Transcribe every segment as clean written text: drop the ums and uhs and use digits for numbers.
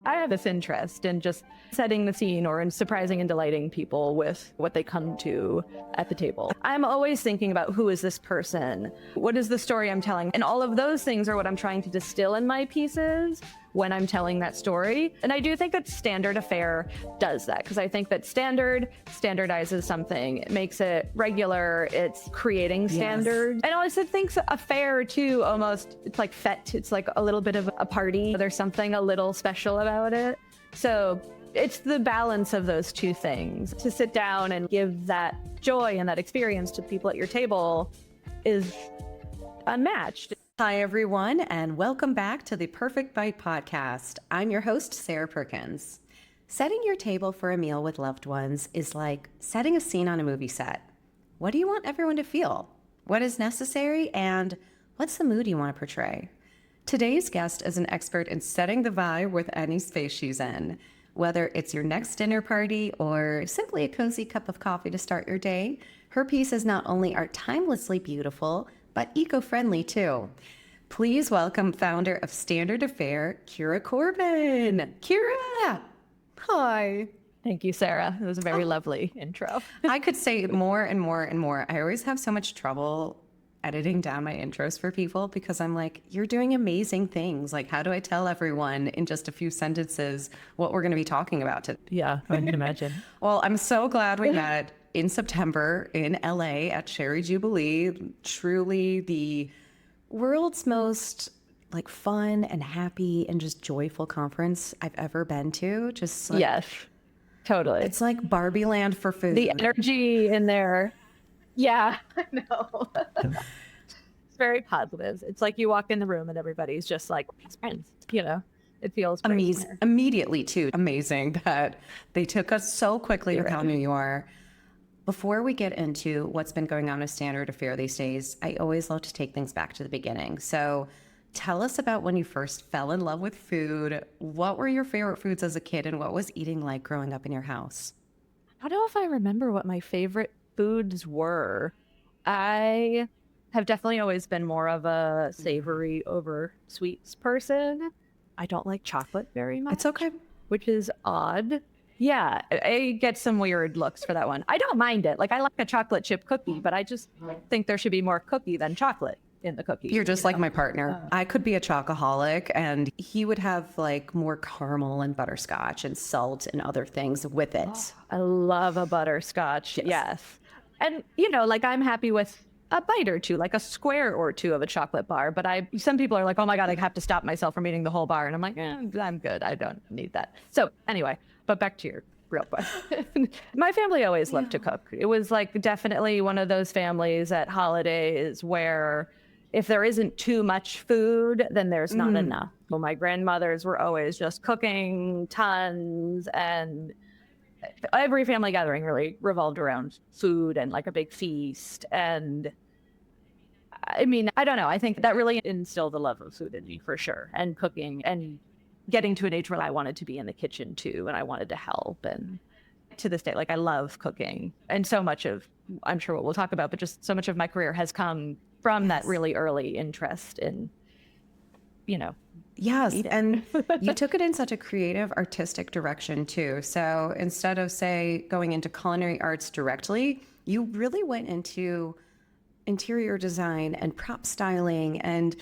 I have this interest in just setting the scene or in surprising and delighting people with what they come to at the table. I'm always thinking about who is this person? What is the story I'm telling? And all of those things are what I'm trying to distill in my pieces when I'm telling that story. And I do think that standard affair does that, because I think that standardizes something. It makes it regular. It's creating standard. Yes. And I also think affair too, almost, it's like fete. It's like a little bit of a party. There's something a little special about it. So it's the balance of those two things. To sit down and give that joy and that experience to people at your table is unmatched. Hi, everyone, and welcome back to the Perfect Bite podcast. I'm your host, Sarah Perkins. Setting your table for a meal with loved ones is like setting a scene on a movie set. What do you want everyone to feel? What is necessary? And what's the mood you want to portray? Today's guest is an expert in setting the vibe with any space she's in. Whether it's your next dinner party or simply a cozy cup of coffee to start your day, her pieces not only are timelessly beautiful, but eco-friendly too. Please welcome founder of Standard Affair, Kira Corbin. Kira! Hi. Thank you, Sarah. It was a very lovely intro. I could say more and more and more. I always have so much trouble editing down my intros for people because I'm like, you're doing amazing things. Like, how do I tell everyone in just a few sentences what we're going to be talking about today? Yeah, I can imagine. Well, I'm so glad we met in September in LA at Cherry Jubilee. Truly the world's most like fun and happy and just joyful conference I've ever been to. Just like, yes, totally. It's like Barbie land for food. The energy in there. Yeah, I know. It's very positive. It's like you walk in the room and everybody's just like friends, you know. It feels amazing. Immediately too. Amazing that they took us so quickly with how new you are. Before we get into what's been going on with Standard Affair these days, I always love to take things back to the beginning. So tell us about when you first fell in love with food. What were your favorite foods as a kid, and what was eating like growing up in your house? I don't know if I remember what my favorite foods were. I have definitely always been more of a savory over sweets person. I don't like chocolate very much. It's okay. Which is odd. Yeah, I get some weird looks for that one. I don't mind it. Like, I like a chocolate chip cookie, but I just think there should be more cookie than chocolate in the cookie. You're just like my partner. I could be a chocoholic, and he would have like more caramel and butterscotch and salt and other things with it. Oh, I love a butterscotch. Yes. And, you know, like, I'm happy with a bite or two, like a square or two of a chocolate bar. But some people are like, oh my God, I have to stop myself from eating the whole bar. And I'm like, I'm good. I don't need that. So anyway, but back to your real question. My family always loved to cook. It was like definitely one of those families at holidays where if there isn't too much food, then there's not enough. Well, my grandmothers were always just cooking tons, and every family gathering really revolved around food and like a big feast. And I mean, I don't know. I think that really instilled the love of food in me for sure, and cooking, and getting to an age where I wanted to be in the kitchen too, and I wanted to help. And to this day, like, I love cooking. And so much of, I'm sure what we'll talk about, but just so much of my career has come from that really early interest in, you know. Yes, and you took it in such a creative, artistic direction too. So instead of, say, going into culinary arts directly, you really went into interior design and prop styling and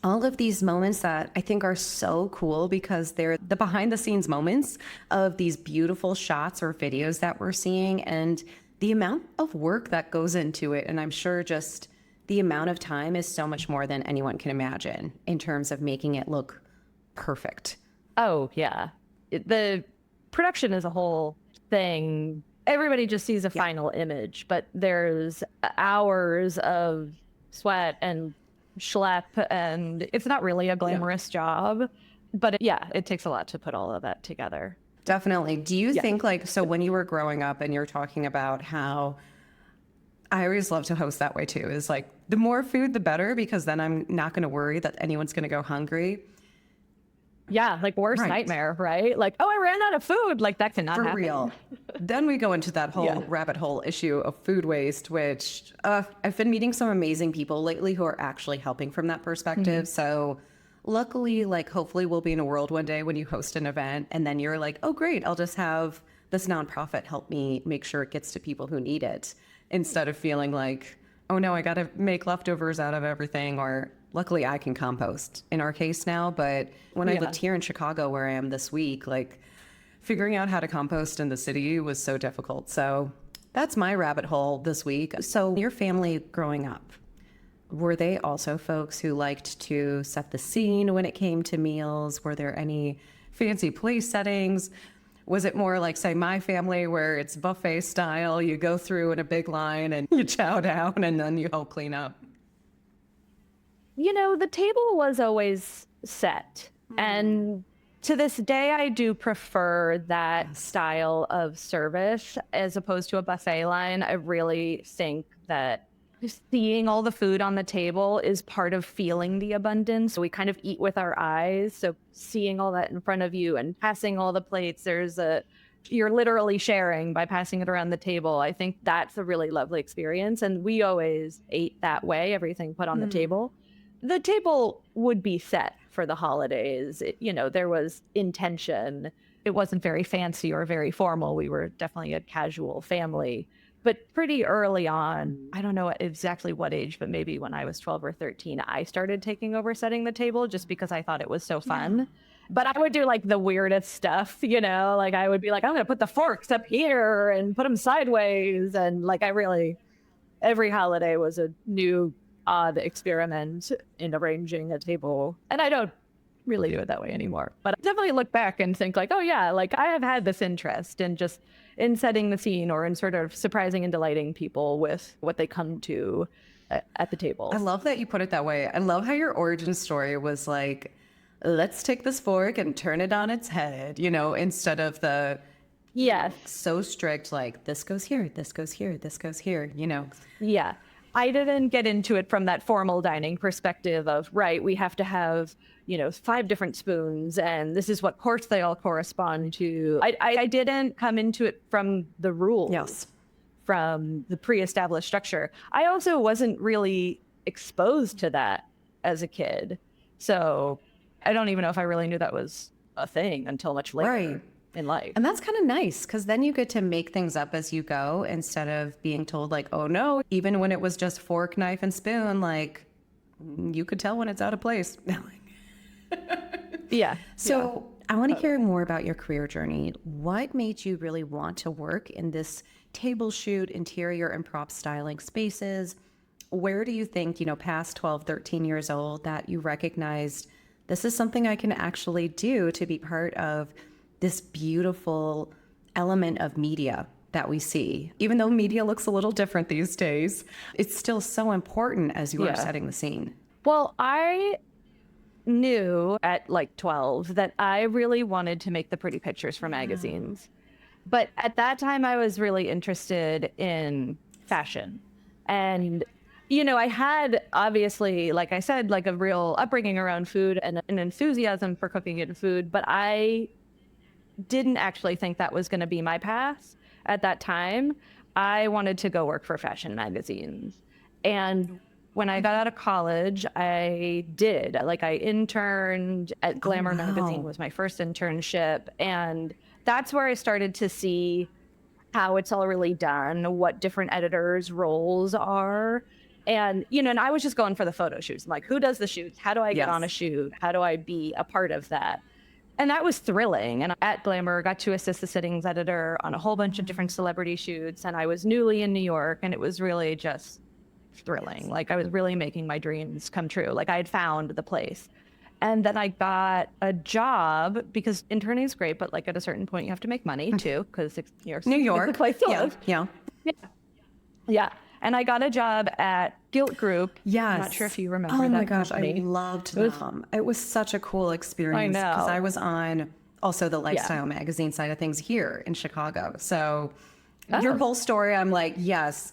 all of these moments that I think are so cool because they're the behind the scenes moments of these beautiful shots or videos that we're seeing, and the amount of work that goes into it. And I'm sure just the amount of time is so much more than anyone can imagine in terms of making it look perfect. Oh, yeah. The production is a whole thing. Everybody just sees a final image, but there's hours of sweat and schlep, and it's not really a glamorous job, but it takes a lot to put all of that together. Definitely. Do you think, like, so when you were growing up and you're talking about how I always love to host that way too, is like the more food, the better, because then I'm not going to worry that anyone's going to go hungry. Yeah, like worst nightmare, right? Like, oh, I ran out of food. Like, that cannot happen. For real. Then we go into that whole rabbit hole issue of food waste, which I've been meeting some amazing people lately who are actually helping from that perspective. So luckily, like, hopefully we'll be in a world one day when you host an event and then you're like, oh, great, I'll just have this nonprofit help me make sure it gets to people who need it, instead of feeling like, oh no, I got to make leftovers out of everything. Or luckily I can compost in our case now. But when I lived here in Chicago, where I am this week, like, figuring out how to compost in the city was so difficult. So that's my rabbit hole this week. So your family growing up, were they also folks who liked to set the scene when it came to meals? Were there any fancy place settings? Was it more like, say, my family, where it's buffet style, you go through in a big line and you chow down and then you help clean up? You know, the table was always set. And to this day, I do prefer that style of service as opposed to a buffet line. I really think that seeing all the food on the table is part of feeling the abundance. We kind of eat with our eyes. So seeing all that in front of you and passing all the plates, you're literally sharing by passing it around the table. I think that's a really lovely experience. And we always ate that way, everything put on the table. The table would be set for the holidays. There was intention. It wasn't very fancy or very formal. We were definitely a casual family. But pretty early on, I don't know exactly what age, but maybe when I was 12 or 13, I started taking over setting the table just because I thought it was so fun. But I would do like the weirdest stuff, like I would be like, I'm going to put the forks up here and put them sideways. And like every holiday was a new odd experiment in arranging a table. And I don't really do it that way anymore. But I definitely look back and think like, oh yeah, like I have had this interest in setting the scene or in sort of surprising and delighting people with what they come to at the table. I love that you put it that way. I love how your origin story was like, let's take this fork and turn it on its head, instead of the so strict, like this goes here, this goes here, this goes here, Yeah. I didn't get into it from that formal dining perspective of, right, we have to have, 5 different spoons and this is what course they all correspond to. I didn't come into it from the rules, from the pre-established structure. I also wasn't really exposed to that as a kid. So I don't even know if I really knew that was a thing until much later in life. And that's kind of nice because then you get to make things up as you go instead of being told like, oh no, even when it was just fork, knife, and spoon, like you could tell when it's out of place. So I want to hear more about your career journey. What made you really want to work in this table shoot, interior and prop styling spaces? Where do you think, past 12, 13 years old, that you recognized this is something I can actually do to be part of this beautiful element of media that we see? Even though media looks a little different these days, it's still so important as you are setting the scene. Well, I knew at like 12 that I really wanted to make the pretty pictures for magazines. But at that time, I was really interested in fashion. And I had obviously, like I said, like a real upbringing around food and an enthusiasm for cooking and food, but I didn't actually think that was going to be my path at that time. I wanted to go work for fashion magazines. And when I got out of college, I did. Like I interned at Glamour magazine was my first internship. And that's where I started to see how it's all really done, what different editors' roles are. And, and I was just going for the photo shoots. I'm like, who does the shoots? How do I get on a shoot? How do I be a part of that? And that was thrilling. And at Glamour, got to assist the sittings editor on a whole bunch of different celebrity shoots. And I was newly in New York, and it was really just thrilling. Like I was really making my dreams come true. Like I had found the place. And then I got a job because interning is great, but like at a certain point you have to make money too, because New York is the place to live. Yeah. And I got a job at Gilt Group. Yes. I'm not sure if you remember that. Oh my gosh, company. I loved them. It was such a cool experience. I know. Because I was on also the lifestyle magazine side of things here in Chicago. So your whole story, I'm like, yes,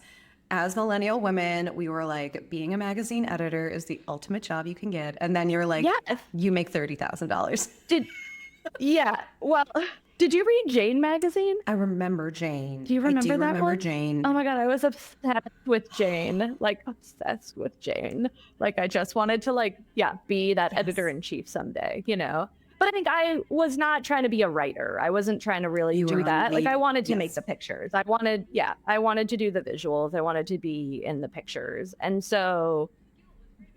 as millennial women, we were like, being a magazine editor is the ultimate job you can get. And then you're like, you make $30,000. Well, Did you read Jane magazine? I remember Jane. Do you remember I do that remember one? Jane. Oh my God, I was obsessed with Jane. Like obsessed with Jane. Like I just wanted to be that editor in chief someday, you know? But I think I was not trying to be a writer. I wasn't trying to really You were do that. Like I wanted to make yes. the pictures. I wanted to do the visuals. I wanted to be in the pictures. And so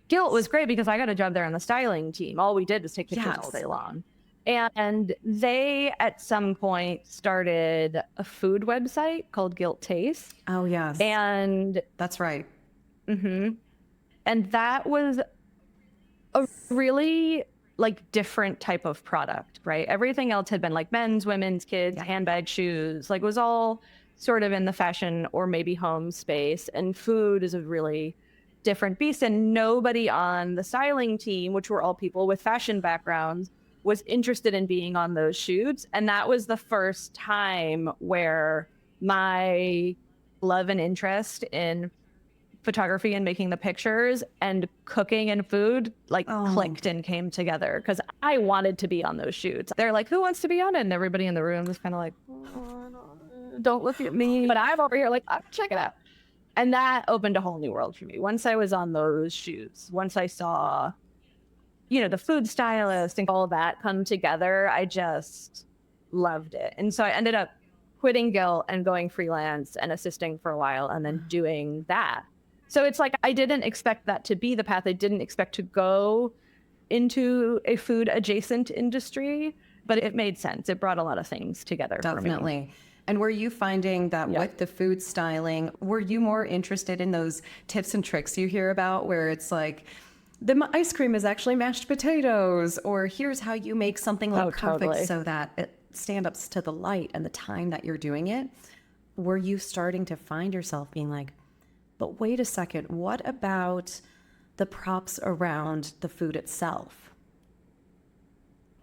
Guilt was great because I got a job there on the styling team. All we did was take pictures all day long. And they, at some point, started a food website called Guilt Taste. Oh, yes. And that's right. Mm-hmm. And that was a really different type of product, right? Everything else had been like men's, women's, kids, handbags, shoes. Like it was all sort of in the fashion or maybe home space. And food is a really different beast. And nobody on the styling team, which were all people with fashion backgrounds, was interested in being on those shoots. And that was the first time where my love and interest in photography and making the pictures and cooking and food clicked and came together, because I wanted to be on those shoots. They're like, who wants to be on it? And everybody in the room was kind of like, don't look at me. But I'm over here like, oh, check it out. And that opened a whole new world for me. Once I was on those shoots, once I saw the food stylist and all of that come together, I just loved it. And so I ended up quitting Guilt and going freelance and assisting for a while and then doing that. So it's like, I didn't expect that to be the path. I didn't expect to go into a food adjacent industry, but it made sense. It brought a lot of things together. Definitely. For me. And were you finding that with the food styling, were you more interested in those tips and tricks you hear about where it's like, the ice cream is actually mashed potatoes, or here's how you make something perfect so that it stand up to the light and the time that you're doing it? Were you starting to find yourself being like, but wait a second, what about the props around the food itself?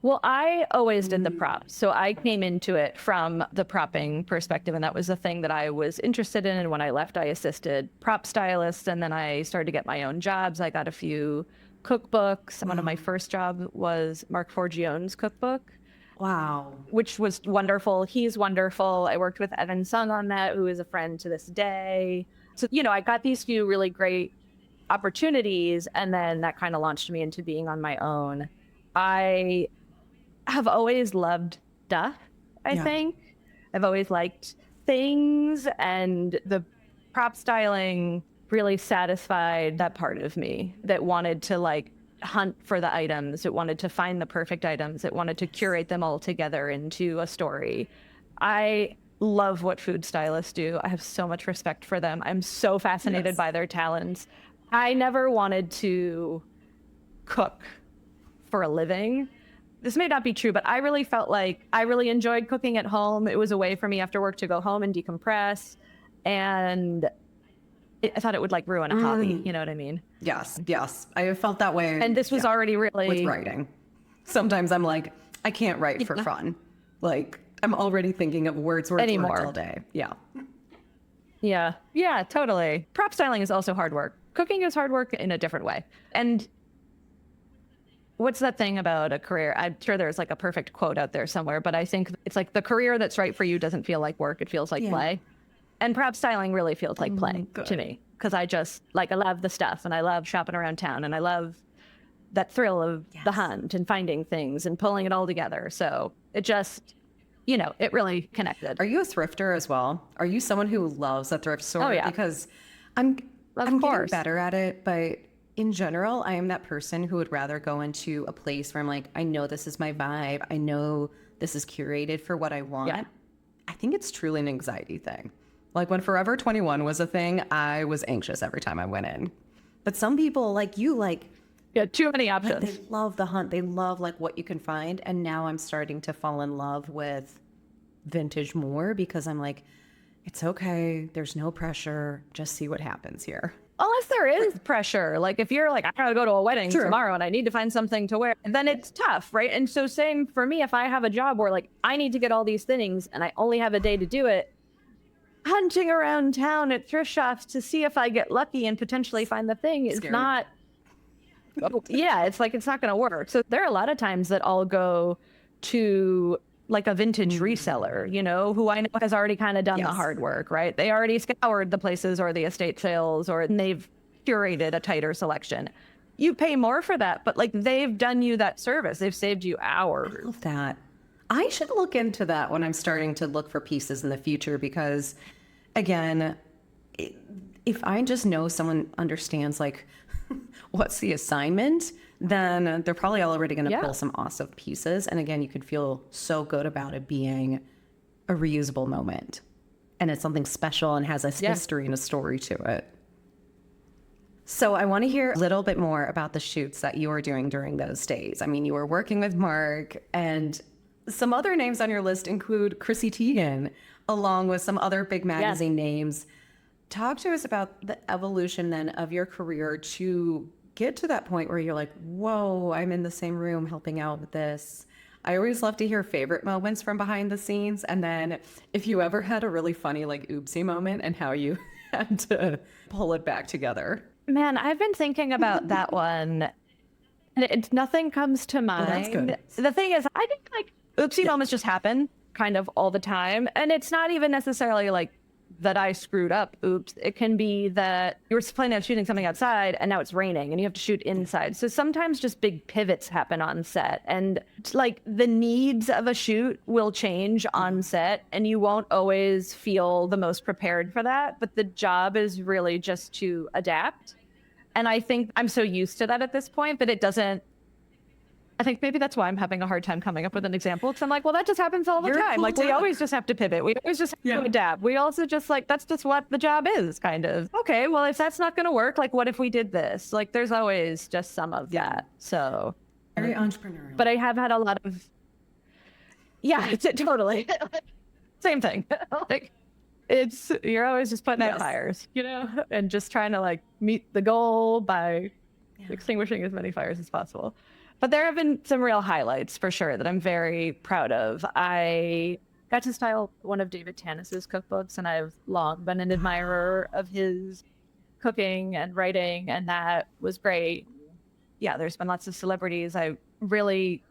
Well, I always did the props. So I came into it from the propping perspective, and that was the thing that I was interested in. And when I left, I assisted prop stylists, and then I started to get my own jobs. I got a few cookbooks. One of my first jobs was Mark Forgione's cookbook. Wow. Which was wonderful. He's wonderful. I worked with Evan Sung on that, who is a friend to this day. So, I got these few really great opportunities, and then that kind of launched me into being on my own. I have always loved stuff, I think. I've always liked things, and the prop styling really satisfied that part of me that wanted to hunt for the items. It wanted to find the perfect items. It wanted to curate them all together into a story. I love what food stylists do. I have so much respect for them. I'm so fascinated by their talents. I never wanted to cook for a living. This may not be true, but I really felt like I really enjoyed cooking at home. It was a way for me after work to go home and decompress. And I thought it would ruin a hobby. You know what I mean? Yes. I have felt that way. And this was already really with writing. Sometimes I'm like, I can't write for fun. I'm already thinking of words all day. Yeah, totally. Prop styling is also hard work. Cooking is hard work in a different way. And what's that thing about a career? I'm sure there's a perfect quote out there somewhere, but I think it's the career that's right for you doesn't feel like work. It feels like play. And prop styling really feels like play to me, because I just I love the stuff, and I love shopping around town, and I love that thrill of the hunt and finding things and pulling it all together. So it just, it really connected. Are you a thrifter as well? Are you someone who loves a thrift store? Oh, yeah. Because I'm getting better at it, but in general, I am that person who would rather go into a place where I'm like, I know this is my vibe. I know this is curated for what I want. Yeah. I think it's truly an anxiety thing. When Forever 21 was a thing, I was anxious every time I went in. But some people too many options. They love the hunt. They love what you can find. And now I'm starting to fall in love with vintage more, because I'm like, it's okay. There's no pressure. Just see what happens here. Unless there is pressure. If you're I gotta go to a wedding tomorrow and I need to find something to wear, then it's tough, right? And so same for me, if I have a job where I need to get all these things and I only have a day to do it, hunting around town at thrift shops to see if I get lucky and potentially find the thing is not, it's not going to work. So there are a lot of times that I'll go to like a vintage reseller, you know, who I know has already kind of done the hard work, right? They already scoured the places or the estate sales, or they've curated a tighter selection. You pay more for that, but like they've done you that service. They've saved you hours. I love that. I should look into that when I'm starting to look for pieces in the future, because again, if I just know someone understands like what's the assignment, then they're probably already going to pull some awesome pieces. And again, you could feel so good about it being a reusable moment. And it's something special and has a history and a story to it. So I want to hear a little bit more about the shoots that you were doing during those days. I mean, you were working with Mark, and some other names on your list include Chrissy Teigen, along with some other big magazine names. Talk to us about the evolution then of your career to get to that point where you're like, whoa, I'm in the same room helping out with this. I always love to hear favorite moments from behind the scenes. And then if you ever had a really funny, like, oopsie moment and how you had to pull it back together. Man, I've been thinking about that one, and nothing comes to mind. Well, that's good. The thing is, I think like oopsie moments just happen kind of all the time. And it's not even necessarily like that I screwed up. Oops. It can be that you were planning on shooting something outside and now it's raining and you have to shoot inside. So sometimes just big pivots happen on set, and like the needs of a shoot will change on set, and you won't always feel the most prepared for that. But the job is really just to adapt. And I think I'm so used to that at this point that it doesn't, I think maybe that's why I'm having a hard time coming up with an example, because I'm like, well, that just happens all the time. Like, we always just have to pivot. We always just have to adapt. We also just like, that's just what the job is, kind of. Okay, well, if that's not going to work, like, what if we did this? Like, there's always just some of that. So very entrepreneurial. But I have had a lot of, totally. Same thing. Like, you're always just putting out fires, you know, and just trying to like meet the goal by extinguishing as many fires as possible. But there have been some real highlights for sure that I'm very proud of. I got to style one of David Tanis's cookbooks, and I've long been an admirer of his cooking and writing, and that was great. Yeah, there's been lots of celebrities. I really,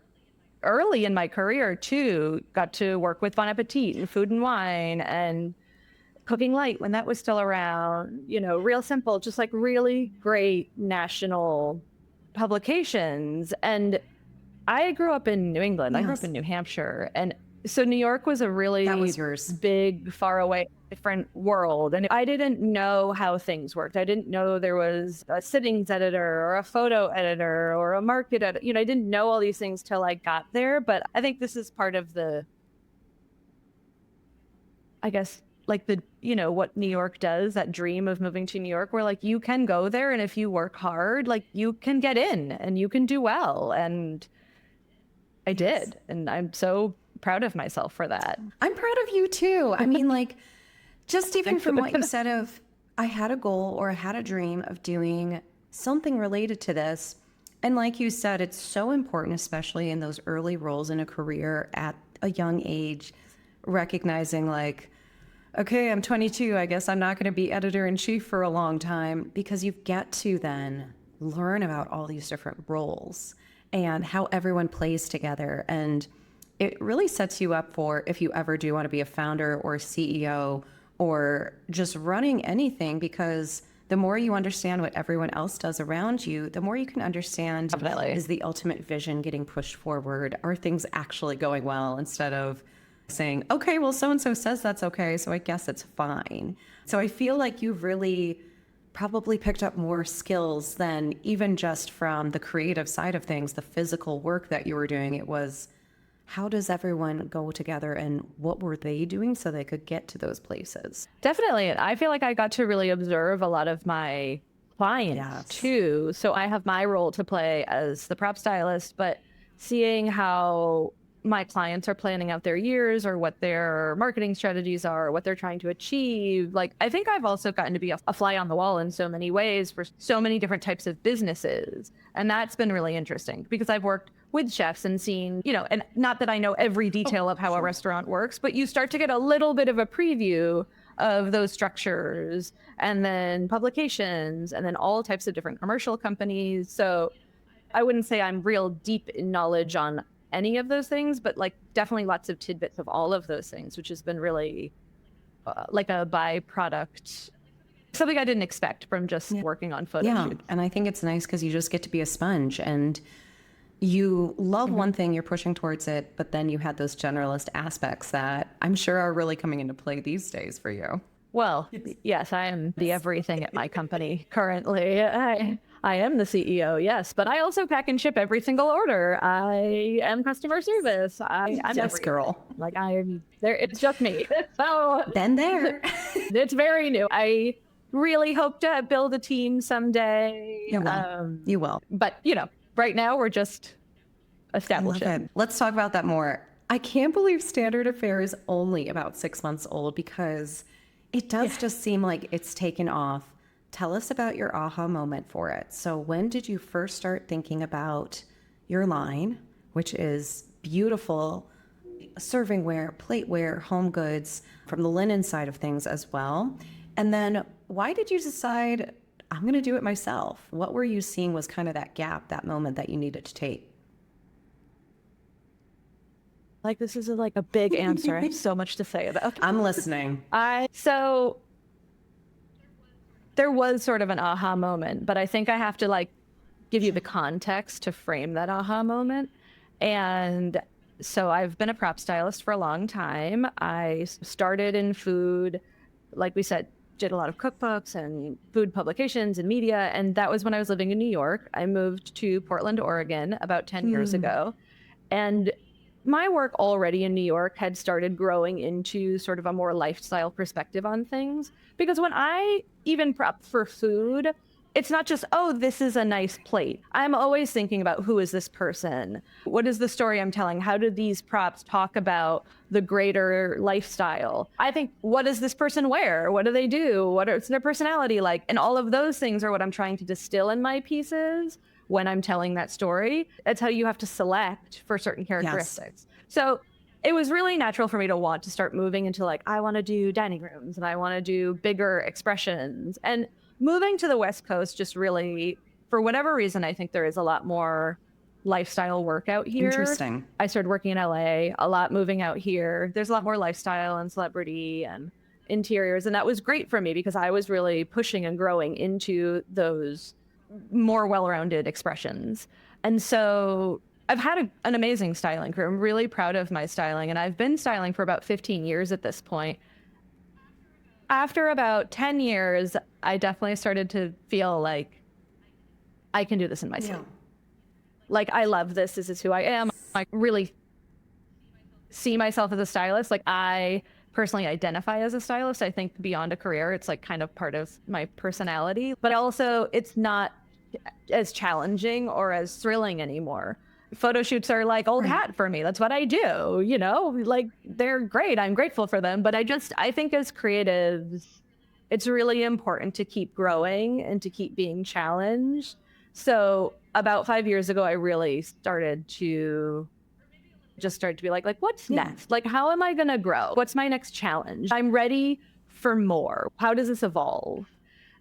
early in my career too, got to work with Bon Appetit and Food and Wine and Cooking Light when that was still around, you know, Real Simple, just like really great national publications. And I grew up in New England. I grew up in New Hampshire. And so New York was a really big, far away, different world. And I didn't know how things worked. I didn't know there was a sittings editor or a photo editor or a market editor. You know, I didn't know all these things till I got there. But I think this is part of the, I guess, like the, you know, what New York does, that dream of moving to New York, where like you can go there, and if you work hard, like you can get in and you can do well. And I did. And I'm so proud of myself for that. I'm proud of you too. I mean, like, just even from what you said of, I had a goal or I had a dream of doing something related to this. And like you said, it's so important, especially in those early roles in a career at a young age, recognizing like, okay, I'm 22. I guess I'm not going to be editor-in-chief for a long time, because you get to then learn about all these different roles and how everyone plays together. And it really sets you up for if you ever do want to be a founder or a CEO or just running anything, because the more you understand what everyone else does around you, the more you can understand, is the ultimate vision getting pushed forward? Are things actually going well, instead of saying, okay, well, so-and-so says that's okay, so I guess it's fine. So I feel like you've really probably picked up more skills than even just from the creative side of things, the physical work that you were doing. It was, how does everyone go together and what were they doing so they could get to those places? Definitely. I feel like I got to really observe a lot of my clients too. So I have my role to play as the prop stylist, but seeing how my clients are planning out their years or what their marketing strategies are, what they're trying to achieve. Like, I think I've also gotten to be a fly on the wall in so many ways for so many different types of businesses. And that's been really interesting, because I've worked with chefs and seen, you know, and not that I know every detail of how a restaurant works, but you start to get a little bit of a preview of those structures, and then publications, and then all types of different commercial companies. So I wouldn't say I'm real deep in knowledge on any of those things, but like definitely lots of tidbits of all of those things, which has been really like a byproduct, something I didn't expect from just working on photo shoots. And I think it's nice because you just get to be a sponge, and you love one thing, you're pushing towards it, but then you had those generalist aspects that I'm sure are really coming into play these days for you. Well, yes, I am the everything at my company currently. I am the CEO, yes, but I also pack and ship every single order. I am customer service. I'm yes, everything. Girl. Like I'm there. It's just me. So Been there. it's very new. I really hope to build a team someday. You will. But right now we're just establishing. I love it. Let's talk about that more. I can't believe Standard Affair is only about 6 months old, because it does just seem like it's taken off. Tell us about your aha moment for it. So when did you first start thinking about your line, which is beautiful servingware, plateware, home goods, from the linen side of things as well? And then why did you decide, I'm going to do it myself? What were you seeing was kind of that gap, that moment that you needed to take? Like, this is like a big answer. I have so much to say about. I'm listening. So there was sort of an aha moment, but I think I have to like give you the context to frame that aha moment. And so I've been a prop stylist for a long time. I started in food, like we said, did a lot of cookbooks and food publications and media. And that was when I was living in New York. I moved to Portland, Oregon about 10 years ago. And my work already in New York had started growing into sort of a more lifestyle perspective on things. Because when I even prep for food, it's not just, oh, this is a nice plate. I'm always thinking about, who is this person? What is the story I'm telling? How do these props talk about the greater lifestyle? I think, what does this person wear? What do they do? What's their personality like? And all of those things are what I'm trying to distill in my pieces when I'm telling that story. That's how you have to select for certain characteristics. Yes. So it was really natural for me to want to start moving into like, I want to do dining rooms and I want to do bigger expressions. And moving to the West Coast just really, for whatever reason, I think there is a lot more lifestyle work out here. Interesting. I started working in LA, a lot moving out here. There's a lot more lifestyle and celebrity and interiors. And that was great for me because I was really pushing and growing into those more well-rounded expressions. And so I've had an amazing styling career. I'm really proud of my styling. And I've been styling for about 15 years at this point. After about 10 years, I definitely started to feel like I can do this in my sleep. Like, I love this. This is who I am. I really see myself as a stylist. Like, I personally identify as a stylist. I think beyond a career, it's like kind of part of my personality. But also, it's not as challenging or as thrilling anymore. Photo shoots are like old hat for me. That's what I do, like they're great. I'm grateful for them. But I think as creatives, it's really important to keep growing and to keep being challenged. So about 5 years ago, I really started to be like what's next? Like, how am I going to grow? What's my next challenge? I'm ready for more. How does this evolve?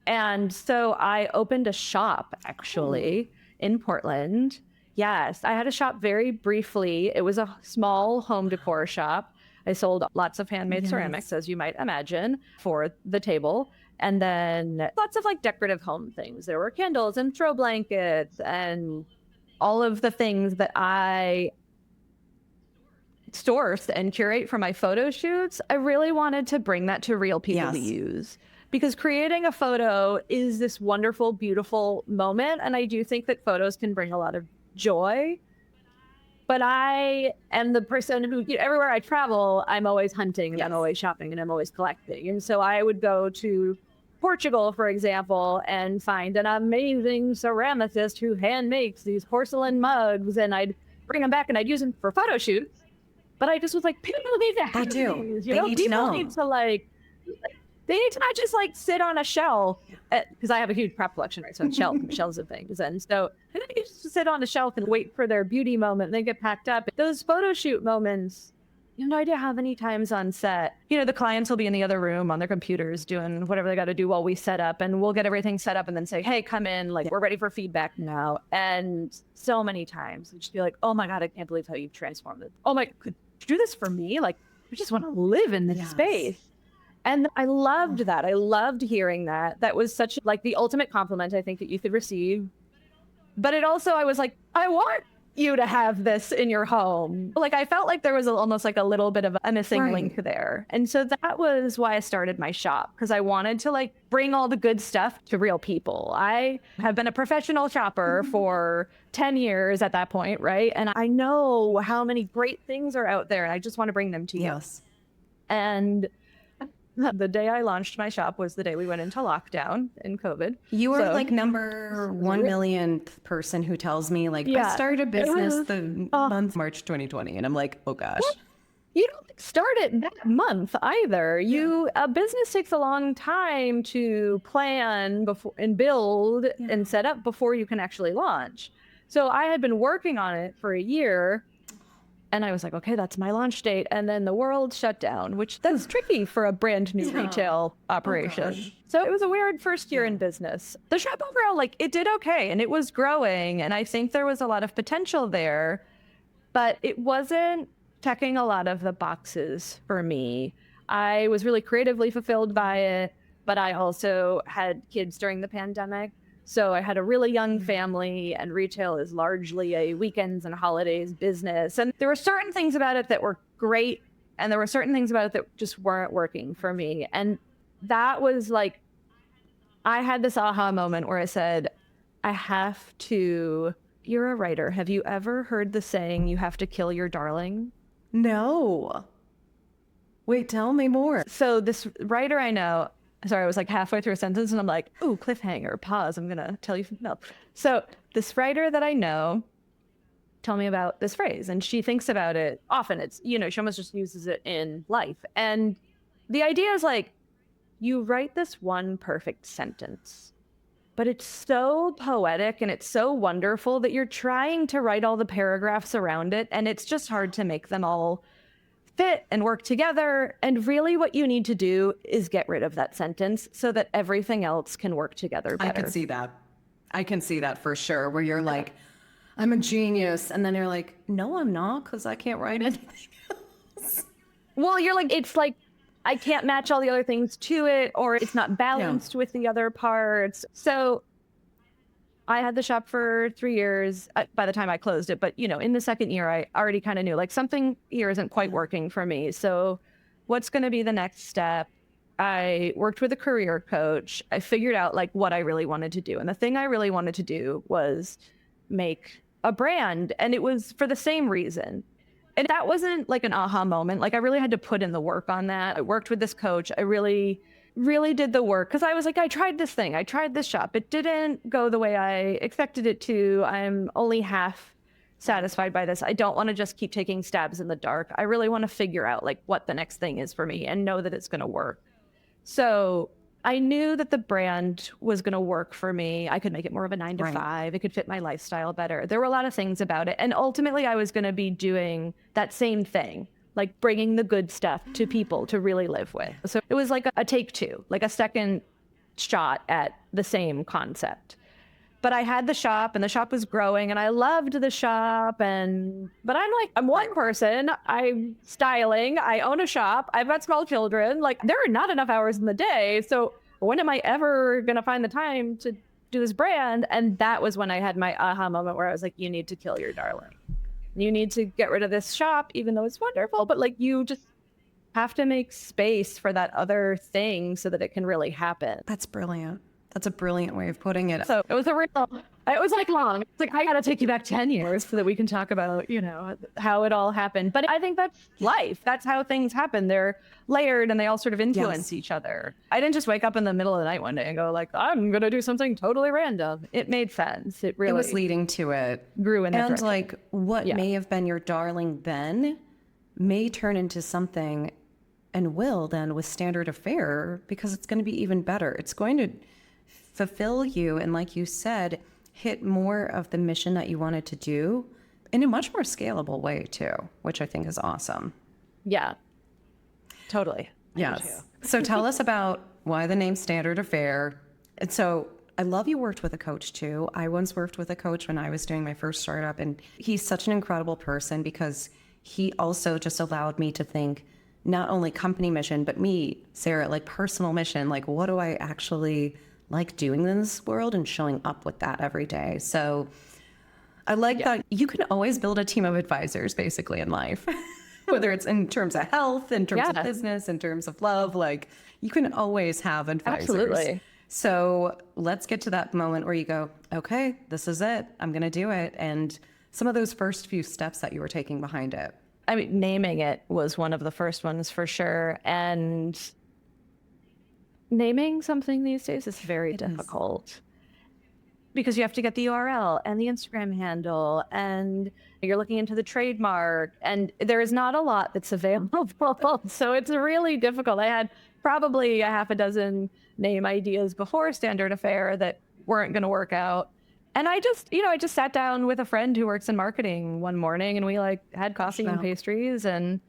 And so I opened a shop actually in Portland. Yes, I had a shop very briefly. It was a small home decor shop. I sold lots of handmade ceramics, as you might imagine, for the table. And then lots of like decorative home things. There were candles and throw blankets and all of the things that I source and curate for my photo shoots. I really wanted to bring that to real people to use. Because creating a photo is this wonderful, beautiful moment. And I do think that photos can bring a lot of joy. But I am the person who, everywhere I travel, I'm always hunting, and I'm always shopping, and I'm always collecting. And so I would go to Portugal, for example, and find an amazing ceramicist who hand makes these porcelain mugs, and I'd bring them back and I'd use them for photo shoots. But I just was like, people need to have these. They need to know. Need to they need to not just sit on a shelf, because I have a huge prep collection, right? So shelves of things. And so they don't just sit on a shelf and wait for their beauty moment and they get packed up. Those photo shoot moments You have no idea how many times on set, the clients will be in the other room on their computers doing whatever they got to do while we set up, and we'll get everything set up and then say, hey, come in, like, we're ready for feedback now. And so many times we just be like, oh my God, I can't believe how you've transformed it. Oh my, could you do this for me? Like, I just want to live in this space. And I loved that. I loved hearing that. That was such like the ultimate compliment I think that you could receive. But it also, I was like, I want you to have this in your home. Like, I felt like there was almost like a little bit of a missing link there. And so that was why I started my shop, because I wanted to like bring all the good stuff to real people. I have been a professional shopper for 10 years at that point, right? And I know how many great things are out there, and I just want to bring them to you. Yes. And the day I launched my shop was the day we went into lockdown in COVID. You are like number 1 millionth person who tells me like, I started a business the month March 2020. And I'm like, oh gosh. Well, you don't start it that month either. A business takes a long time to plan before and build and set up before you can actually launch. So I had been working on it for a year. And I was like, okay, that's my launch date. And then the world shut down, which that's tricky for a brand new retail operation. So it was a weird first year in business. The shop overall, like, it did okay and it was growing. And I think there was a lot of potential there, but it wasn't checking a lot of the boxes for me. I was really creatively fulfilled by it, but I also had kids during the pandemic. So I had a really young family, and retail is largely a weekends and holidays business. And there were certain things about it that were great, and there were certain things about it that just weren't working for me. And that was like, I had this aha moment where I said, you're a writer. Have you ever heard the saying, you have to kill your darling? No. Wait, tell me more. So this writer I know, sorry, I was like halfway through a sentence and I'm like, ooh, cliffhanger, pause. I'm going to tell you. No. So this writer that I know told me about this phrase, and she thinks about it often. It's, she almost just uses it in life. And the idea is like, you write this one perfect sentence, but it's so poetic and it's so wonderful that you're trying to write all the paragraphs around it. And it's just hard to make them all fit and work together. And really what you need to do is get rid of that sentence so that everything else can work together better. I can see that for sure, where you're like, I'm a genius. And then you're like, no, I'm not, because I can't write anything else. Well, you're like, it's like, I can't match all the other things to it, or it's not balanced with the other parts. So I had the shop for 3 years by the time I closed it. But, in the second year, I already kind of knew like something here isn't quite working for me. So what's going to be the next step? I worked with a career coach. I figured out like what I really wanted to do. And the thing I really wanted to do was make a brand. And it was for the same reason. And that wasn't like an aha moment. Like, I really had to put in the work on that. I worked with this coach. I really did the work, because I was like, I tried this thing. I tried this shop. It didn't go the way I expected it to. I'm only half satisfied by this. I don't want to just keep taking stabs in the dark. I really want to figure out like what the next thing is for me and know that it's going to work. So I knew that the brand was going to work for me. I could make it more of a 9 to 5. It could fit my lifestyle better. There were a lot of things about it. And ultimately I was going to be doing that same thing, like bringing the good stuff to people to really live with. So it was like a take two, like a second shot at the same concept. But I had the shop, and the shop was growing, and I loved the shop. But I'm one person. I'm styling. I own a shop. I've got small children. Like, there are not enough hours in the day. So when am I ever going to find the time to do this brand? And that was when I had my aha moment where I was like, you need to kill your darling. You need to get rid of this shop, even though it's wonderful. But like, you just have to make space for that other thing so that it can really happen. That's brilliant. That's a brilliant way of putting it. So it was like long. It's like, I got to take you back 10 years so that we can talk about, how it all happened. But I think that's life. That's how things happen. They're layered and they all sort of influence each other. I didn't just wake up in the middle of the night one day and go like, I'm going to do something totally random. It made sense. It was leading to it. Grew in that direction. Like what may have been your darling then may turn into something, and will then, with standard of fare, because it's going to be even better. It's going to fulfill you, and like you said, hit more of the mission that you wanted to do in a much more scalable way too, which I think is awesome. Yeah, totally. Yes. So tell us about why the name Standard Affair. And so I love you worked with a coach too. I once worked with a coach when I was doing my first startup, and he's such an incredible person because he also just allowed me to think not only company mission, but me, Sarah, like personal mission, like what do I actually like doing in this world and showing up with that every day. So I like that you can always build a team of advisors basically in life, whether it's in terms of health, in terms of business, in terms of love, like you can always have advisors. Absolutely. So let's get to that moment where you go, okay, this is it. I'm going to do it. And some of those first few steps that you were taking behind it. I mean, naming it was one of the first ones for sure. And naming something these days is very difficult because you have to get the URL and the Instagram handle and you're looking into the trademark and there is not a lot that's available. So it's really difficult. I had probably a half a dozen name ideas before Standard Affair that weren't going to work out. And I just sat down with a friend who works in marketing one morning and we had coffee and pastries and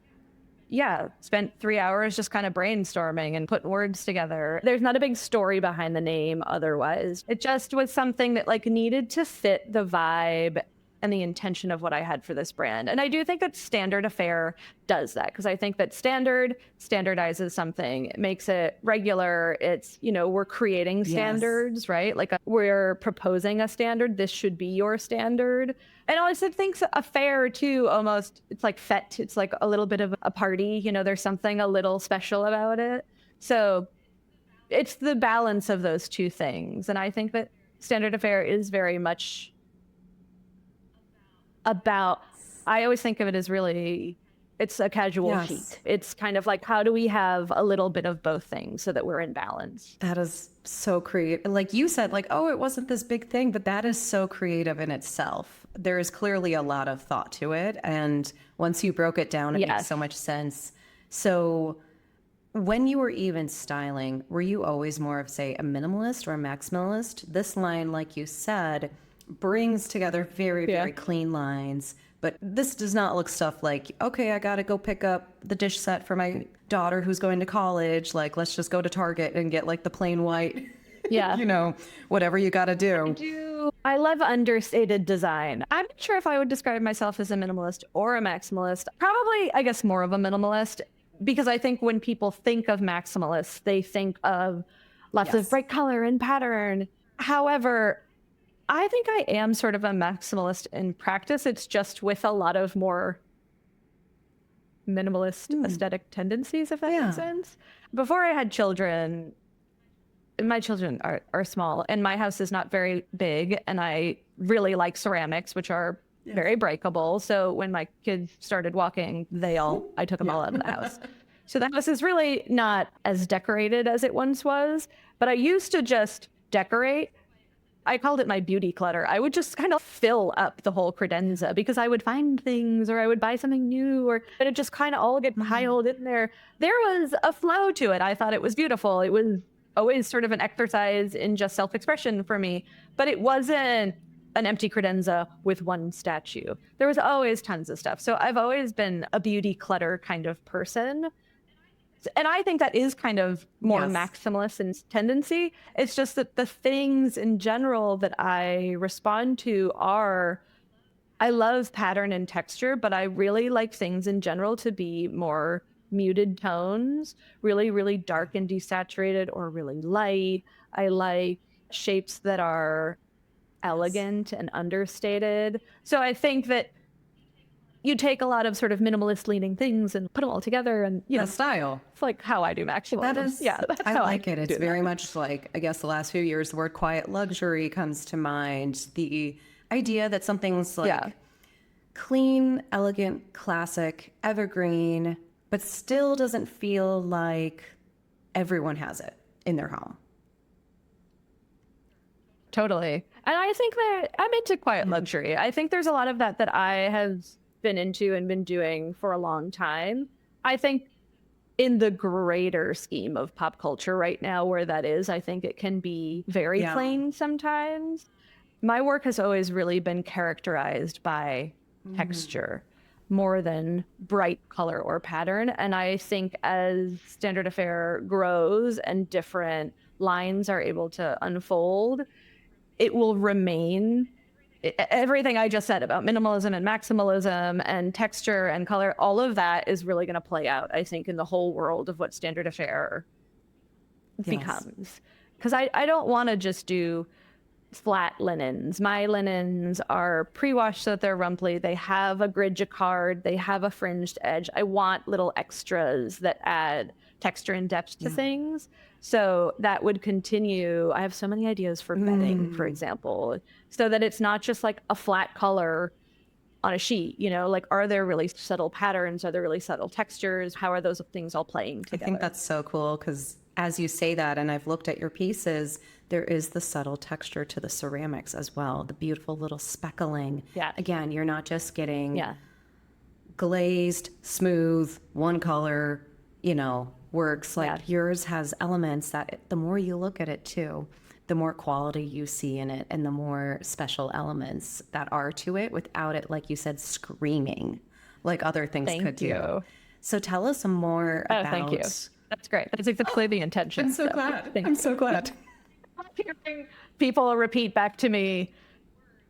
spent 3 hours just kind of brainstorming and putting words together. There's not a big story behind the name otherwise. It just was something that needed to fit the vibe and the intention of what I had for this brand. And I do think that Standard Affair does that because I think that standard standardizes something. It makes it regular. It's, we're creating standards, right? We're proposing a standard. This should be your standard. And I also think affair too, almost, it's like fete. It's like a little bit of a party, there's something a little special about it. So it's the balance of those two things. And I think that Standard Affair is very much about, I always think of it as really, it's a casual sheet. It's kind of like, how do we have a little bit of both things so that we're in balance? That is so creative. Like you said, it wasn't this big thing, but that is so creative in itself. There is clearly a lot of thought to it. And once you broke it down, it makes so much sense. So when you were even styling, were you always more of, say, a minimalist or a maximalist? This line, like you said, brings together very, very clean lines. But this does not look stuff like, okay, I got to go pick up the dish set for my daughter who's going to college. Let's just go to Target and get the plain white, whatever you got to do. I love understated design. I'm not sure if I would describe myself as a minimalist or a maximalist. Probably, I guess, more of a minimalist because I think when people think of maximalists, they think of lots of bright color and pattern. However, I think I am sort of a maximalist in practice. It's just with a lot of more minimalist aesthetic tendencies, if that makes sense. Before I had children, my children are small and my house is not very big. And I really like ceramics, which are very breakable. So when my kids started walking, I took them all out of the house. So the house is really not as decorated as it once was. But I used to just decorate. I called it my beauty clutter. I would just kind of fill up the whole credenza because I would find things or I would buy something new and it just kind of all get piled in there. There was a flow to it. I thought it was beautiful. It was always sort of an exercise in just self-expression for me, but it wasn't an empty credenza with one statue. There was always tons of stuff. So I've always been a beauty clutter kind of person. And I think that is kind of more maximalist in tendency. It's just that the things in general that I respond to I love pattern and texture, but I really like things in general to be more muted tones, really, really dark and desaturated or really light. I like shapes that are elegant and understated. So I think that you take a lot of sort of minimalist leaning things and put them all together and, style. It's like how I do maximalism. That is, that's I how like it. It's very much like, I guess the last few years, the word quiet luxury comes to mind. The idea that something's clean, elegant, classic, evergreen, but still doesn't feel like everyone has it in their home. Totally. And I think that I'm into quiet luxury. I think there's a lot of that I have been into and been doing for a long time. I think in the greater scheme of pop culture right now where that is, I think it can be very plain sometimes. My work has always really been characterized by texture. more than bright color or pattern. And I think as standard of fare grows and different lines are able to unfold, it will remain everything I just said about minimalism and maximalism and texture and color. All of that is really going to play out, I think, in the whole world of what standard of fare becomes. Because I don't want to just do flat linens. My linens are pre-washed so that they're rumply. They have a grid jacquard. They have a fringed edge. I want little extras that add texture and depth to things. So that would continue. I have so many ideas for bedding, for example, so that it's not just like a flat color on a sheet, you know, like, are there really subtle patterns? Are there really subtle textures? How are those things all playing together? I think that's so cool because as you say that, and I've looked at your pieces, there is the subtle texture to the ceramics as well, the beautiful little speckling. Yeah. Again, you're not just getting glazed, smooth, one color, you know, works. Like yours has elements that the more you look at it too, the more quality you see in it and the more special elements that are to it without it, like you said, screaming like other things could do. So tell us some more about... Thank you. That's great. That's exactly the intention. I'm so glad. I'm so glad. Hearing people repeat back to me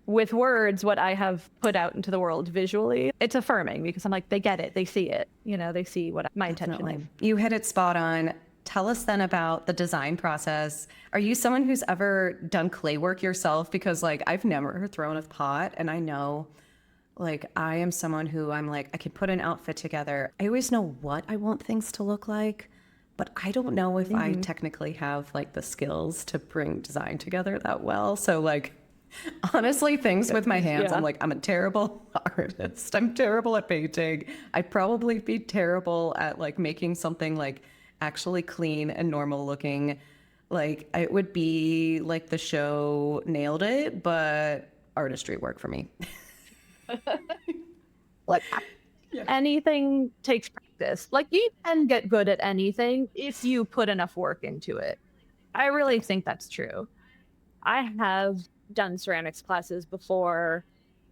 with words what I have put out into the world visually, it's affirming because I'm like, they get it. They see it. You know, they see what my intention is. You hit it spot on. Tell us then about the design process. Are you someone who's ever done clay work yourself? Because like I've never thrown a pot, and I know like I am someone who I'm like, I could put an outfit together. I always know what I want things to look like, but I don't know if I technically have like the skills to bring design together that well. So like, honestly, things with my hands, I'm like, I'm a terrible artist. I'm terrible at painting. I'd probably be terrible at like making something like actually clean and normal looking. Like it would be like the show Nailed It, but artistry work for me. Like anything takes practice. Like you can get good at anything if you put enough work into it. I really think that's true. I have done ceramics classes before.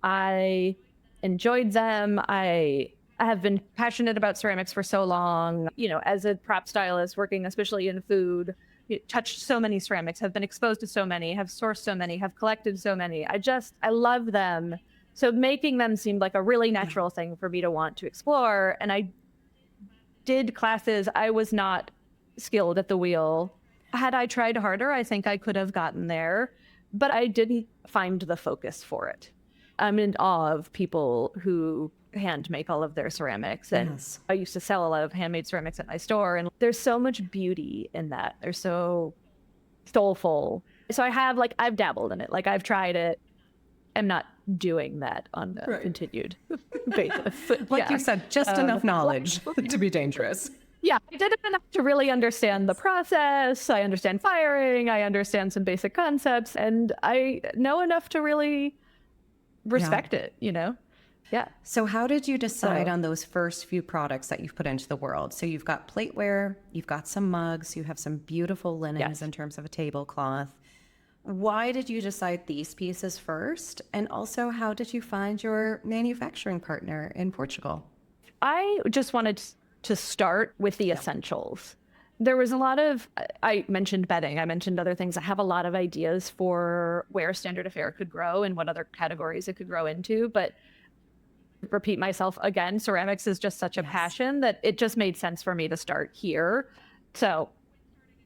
I enjoyed them. I have been passionate about ceramics for so long. You know, as a prop stylist working especially in food, touched so many ceramics, have been exposed to so many, have sourced so many, have collected so many. I love them. So making them seemed like a really natural thing for me to want to explore. And I did classes. I was not skilled at the wheel. Had I tried harder, I think I could have gotten there, but I didn't find the focus for it. I'm in awe of people who hand make all of their ceramics. And I used to sell a lot of handmade ceramics at my store. And there's so much beauty in that. They're so soulful. So I've dabbled in it. Like I've tried it. I'm not doing that on a continued basis. Like you said, just enough knowledge to be dangerous. Yeah, I did enough to really understand the process. I understand firing. I understand some basic concepts. And I know enough to really respect it, you know? Yeah. So how did you decide on those first few products that you've put into the world? So you've got plateware, you've got some mugs, you have some beautiful linens in terms of a tablecloth. Why did you decide these pieces first? And also, how did you find your manufacturing partner in Portugal? I just wanted to start with the essentials. There was a lot of, I mentioned bedding, I mentioned other things. I have a lot of ideas for where standard of fare could grow and what other categories it could grow into. But repeat myself again, ceramics is just such a passion that it just made sense for me to start here. So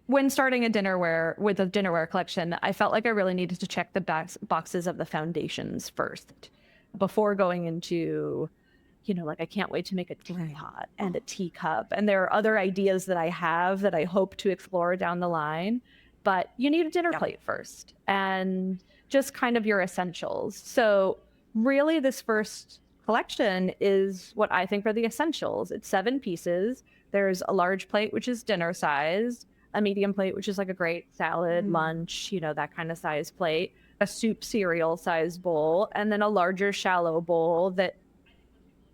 when starting a dinnerware collection, I felt like I really needed to check the boxes of the foundations first before going into, you know, like I can't wait to make a teapot and a teacup. And there are other ideas that I have that I hope to explore down the line. But you need a dinner plate first and just kind of your essentials. So really this first collection is what I think are the essentials. It's 7 pieces. There's a large plate, which is dinner sized, a medium plate, which is like a great salad, lunch, you know, that kind of size plate, a soup cereal size bowl, and then a larger shallow bowl that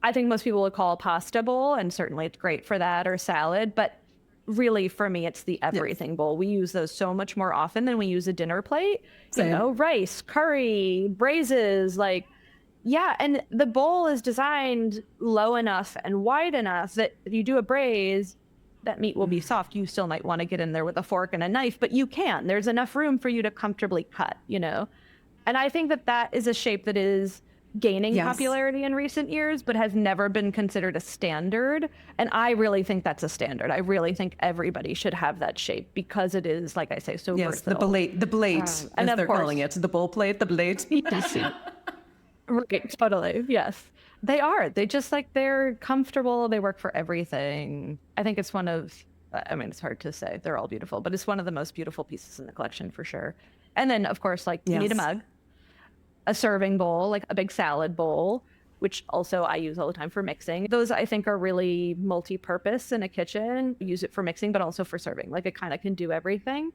I think most people would call a pasta bowl, and certainly it's great for that, or salad, but really for me, it's the everything bowl. We use those so much more often than we use a dinner plate. Same. You know, rice, curry, braises, like Yeah, and the bowl is designed low enough and wide enough that if you do a braise, that meat will be soft. You still might want to get in there with a fork and a knife, but you can. There's enough room for you to comfortably cut, you know? And I think that that is a shape that is gaining Yes. popularity in recent years, but has never been considered a standard. And I really think that's a standard. I really think everybody should have that shape because it is, like I say, so Yes, versatile. the blade, as and of they're course- calling it. The bowl plate, the blade. Right, totally. Yes. They are. They just like they're comfortable. They work for everything. I think it's one of, I mean, it's hard to say. They're all beautiful, but it's one of the most beautiful pieces in the collection for sure. And then, of course, like you need a Yes. mug, a serving bowl, like a big salad bowl, which also I use all the time for mixing. Those I think are really multi-purpose in a kitchen. Use it for mixing, but also for serving. Like it kind of can do everything.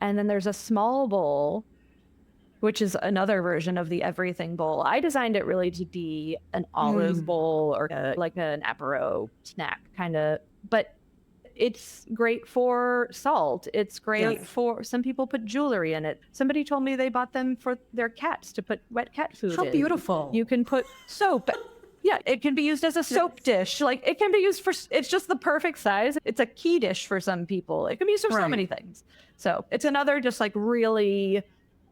And then there's a small bowl, which is another version of the everything bowl. I designed it really to be an olive bowl or like an apéro snack kind of, but it's great for salt. It's great Yes. for, some people put jewelry in it. Somebody told me they bought them for their cats to put wet cat food How in. beautiful. You can put soap. Yeah, it can be used as a soap dish. Like it can be used for, it's just the perfect size. It's a key dish for some people. It can be used for so Right. many things. So it's another just like really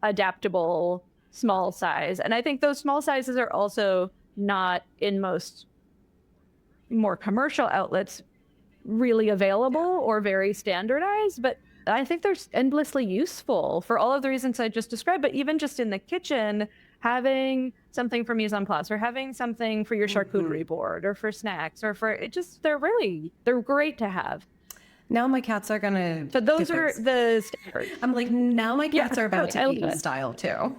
adaptable small size. And I think those small sizes are also not in most more commercial outlets really available or very standardized, but I think they're endlessly useful for all of the reasons I just described. But even just in the kitchen, having something for mise en place or having something for your charcuterie board or for snacks or for it, just they're great to have. Now my cats are gonna. So those get are this. the standards. I'm like, now my cats are about I to love eat it. in style too.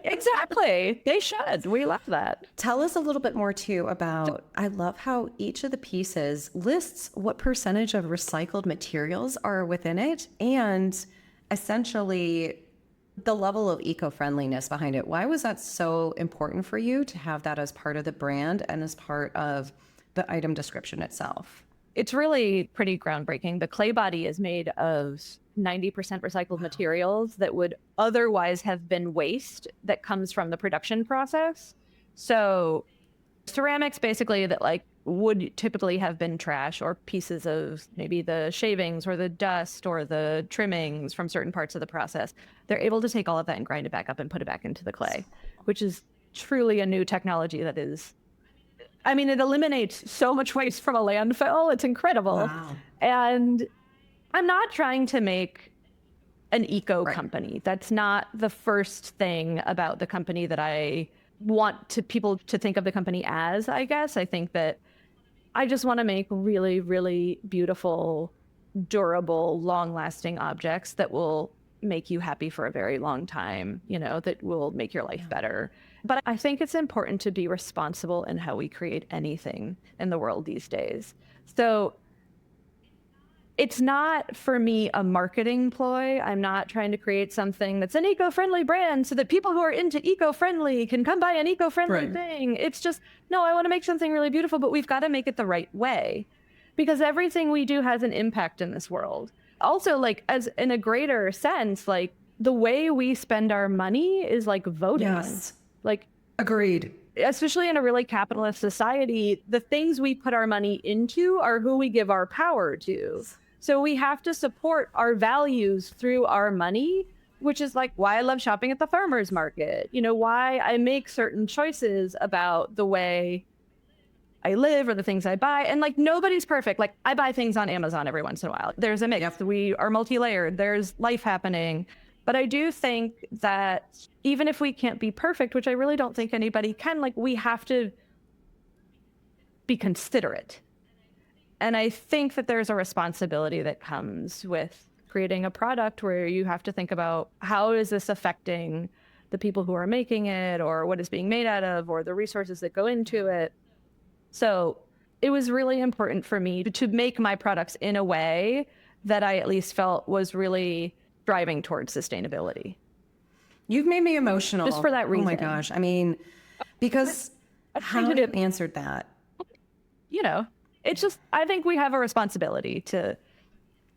Exactly. They should. We love that. Tell us a little bit more too about, I love how each of the pieces lists what percentage of recycled materials are within it and essentially the level of eco-friendliness behind it. Why was that so important for you to have that as part of the brand and as part of the item description itself? It's really pretty groundbreaking. The clay body is made of 90% recycled materials that would otherwise have been waste that comes from the production process. So ceramics basically that like would typically have been trash or pieces of maybe the shavings or the dust or the trimmings from certain parts of the process. They're able to take all of that and grind it back up and put it back into the clay, which is truly a new technology that is, I mean, it eliminates so much waste from a landfill. It's incredible. Wow. And I'm not trying to make an eco company. That's not the first thing about the company that I want to people to think of the company as, I guess. I think that I just want to make really, really beautiful, durable, long-lasting objects that will make you happy for a very long time, you know, that will make your life better. But I think it's important to be responsible in how we create anything in the world these days. So it's not for me a marketing ploy. I'm not trying to create something that's an eco-friendly brand so that people who are into eco-friendly can come buy an eco-friendly thing. It's just, no, I want to make something really beautiful, but we've got to make it the right way because everything we do has an impact in this world. Also, like as in a greater sense, like the way we spend our money is like voting. Yes. Like, Agreed. especially in a really capitalist society, the things we put our money into are who we give our power to. So we have to support our values through our money, which is like why I love shopping at the farmer's market. You know, why I make certain choices about the way I live or the things I buy. And like nobody's perfect. Like I buy things on Amazon every once in a while. There's a mix. Yep. We are multi-layered. There's life happening. But I do think that even if we can't be perfect, which I really don't think anybody can, like we have to be considerate. And I think that there's a responsibility that comes with creating a product where you have to think about how is this affecting the people who are making it or what it's being made out of or the resources that go into it. So it was really important for me to make my products in a way that I at least felt was really driving towards sustainability. You've made me emotional. Just for that reason. Oh my gosh. I mean, because how you answered that. You know, it's just, I think we have a responsibility to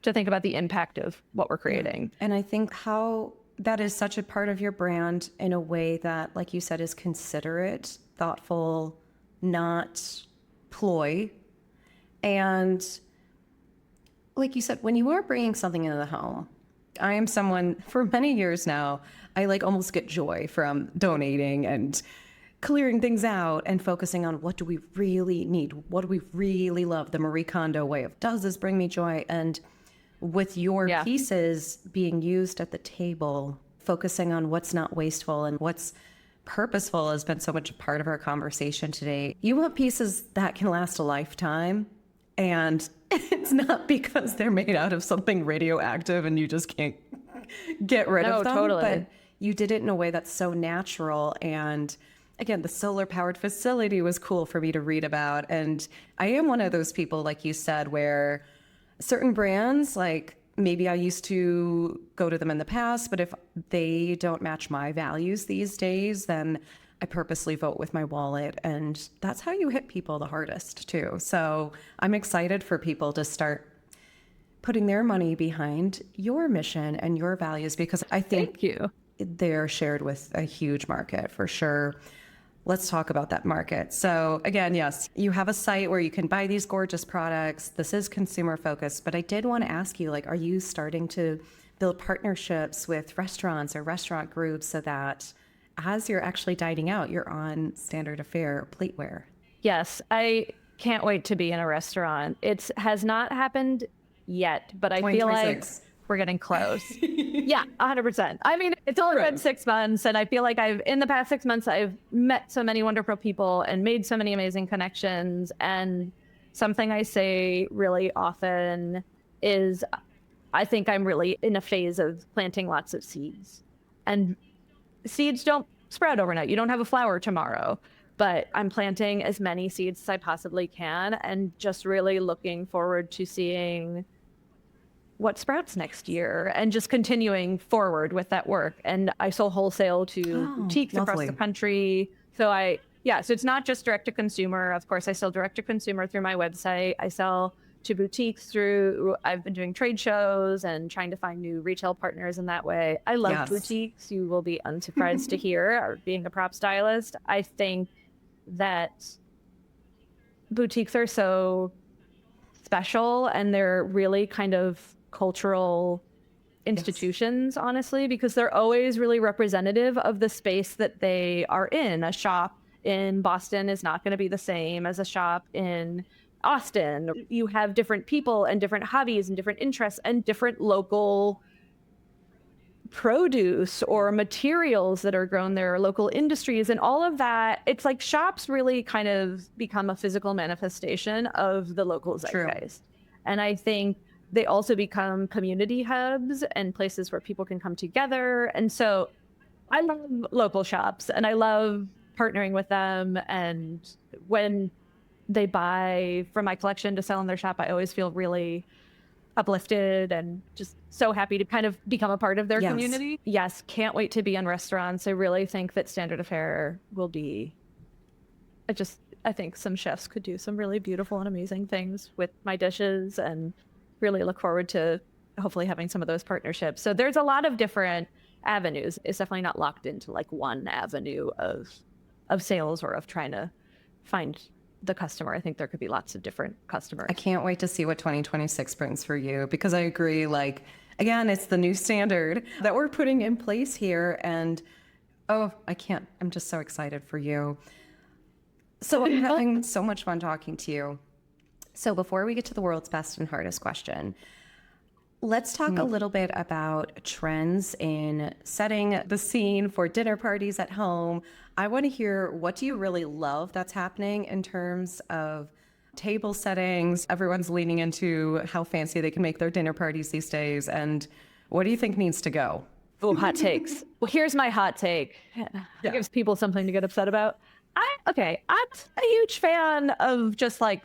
think about the impact of what we're creating. And I think how that is such a part of your brand in a way that, like you said, is considerate, thoughtful, not ploy. And like you said, when you are bringing something into the home, I am someone for many years now, I like almost get joy from donating and clearing things out and focusing on what do we really need? What do we really love? The Marie Kondo way of does this bring me joy? And with your pieces being used at the table, focusing on what's not wasteful and what's purposeful has been so much a part of our conversation today. You want pieces that can last a lifetime. And it's not because they're made out of something radioactive and you just can't get rid of them. Totally. But you did it in a way that's so natural. And again, the solar powered facility was cool for me to read about. And I am one of those people, like you said, where certain brands, like maybe I used to go to them in the past, but if they don't match my values these days, then I purposely vote with my wallet. And that's how you hit people the hardest too. So I'm excited for people to start putting their money behind your mission and your values, because I think they're shared with a huge market for sure. Let's talk about that market. So again, yes, you have a site where you can buy these gorgeous products. This is consumer focused, but I did want to ask you, like, are you starting to build partnerships with restaurants or restaurant groups so that as you're actually dining out, you're on standard of fare plateware? Yes, I can't wait to be in a restaurant. It has not happened yet, but I feel like we're getting close. Yeah, 100%. I mean, it's only been 6 months, and I feel like in the past 6 months, I've met so many wonderful people and made so many amazing connections. And something I say really often is I think I'm really in a phase of planting lots of seeds. And seeds don't sprout overnight. You don't have a flower tomorrow, but I'm planting as many seeds as I possibly can and just really looking forward to seeing what sprouts next year and just continuing forward with that work. And I sell wholesale to boutiques across the country. So so it's not just direct to consumer. Of course, I sell direct to consumer through my website. I sell to boutiques I've been doing trade shows and trying to find new retail partners in that way. I love boutiques. You will be unsurprised to hear, being a prop stylist. I think that boutiques are so special and they're really kind of cultural institutions, honestly, because they're always really representative of the space that they are in. A shop in Boston is not going to be the same as a shop in Austin. You have different people and different hobbies and different interests and different local produce or materials that are grown there, local industries and all of that. It's like shops really kind of become a physical manifestation of the local zeitgeist. And I think they also become community hubs and places where people can come together. And so I love local shops and I love partnering with them. And when they buy from my collection to sell in their shop, I always feel really uplifted and just so happy to kind of become a part of their community. Yes, can't wait to be in restaurants. I really think that standard of fare will be, I think some chefs could do some really beautiful and amazing things with my dishes, and really look forward to hopefully having some of those partnerships. So there's a lot of different avenues. It's definitely not locked into like one avenue of sales or of trying to find the customer. I think there could be lots of different customers. I can't wait to see what 2026 brings for you, because I agree, like, again, it's the new standard that we're putting in place here. And I'm just so excited for you. So I'm having so much fun talking to you. So before we get to the world's best and hardest question, let's talk a little bit about trends in setting the scene for dinner parties at home. I want to hear, what do you really love that's happening in terms of table settings? Everyone's leaning into how fancy they can make their dinner parties these days. And what do you think needs to go? Oh, hot takes. Well, here's my hot take. It gives people something to get upset about. I'm a huge fan of just like